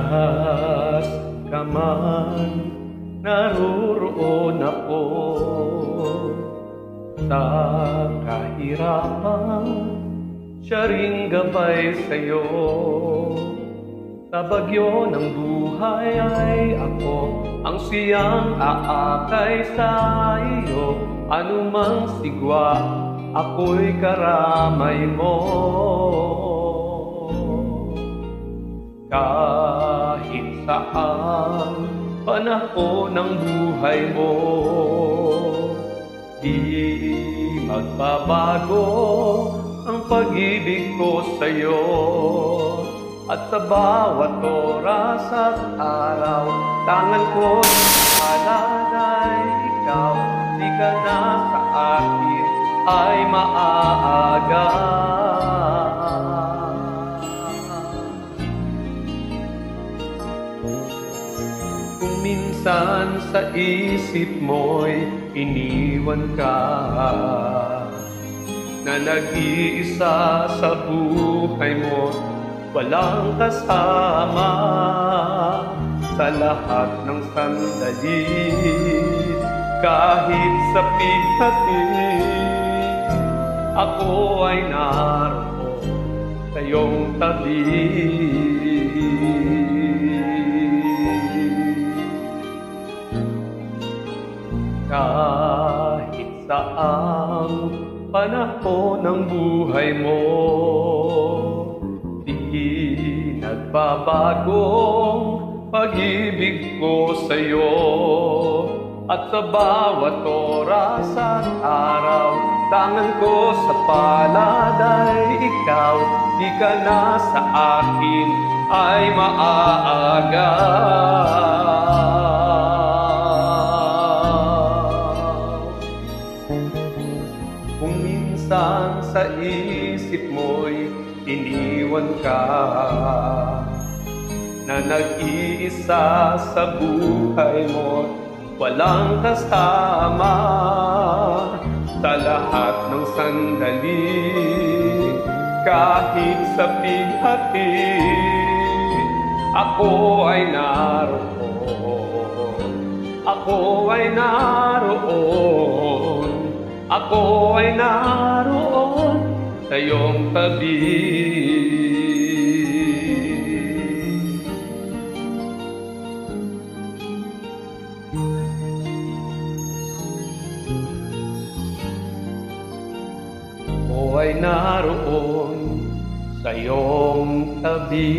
Nas ka man, naruroon ako sa kahirapan, siya ring gabay sa'yo. Sa bagyo ng buhay ay ako ang siyang aakay sa iyo. Anumang sigwa, ako'y karamay mo. Kahit saan panahon ng buhay mo, di magbabago ang pag-ibig ko sa'yo. At sa bawat oras at araw, tangan ko alalay ikaw. Di ka na sa akin ay maaaga. Kung minsan sa isip mo'y iniwan ka, na nag-iisa sa buhay mo, walang kasama sa lahat ng sandali. Kahit sa pighati, ako ay naroon sa iyong tabi. Kahit saang panahon ng buhay mo, nagbabagong pag-ibig ko sa'yo. At sa bawat oras at araw, tangan ko sa palad ay ikaw. Di ka na sa akin ay maaaga. Kung minsan sa isip mo'y iniwan ka, na nag-iisa sa buhay mo, walang kasama sa lahat ng sandali. Kahit sa pighati, ako ay naroon. Ako ay naroon. Ako ay naroon sa iyong tabi. Ako ay naroon sa iyong tabi.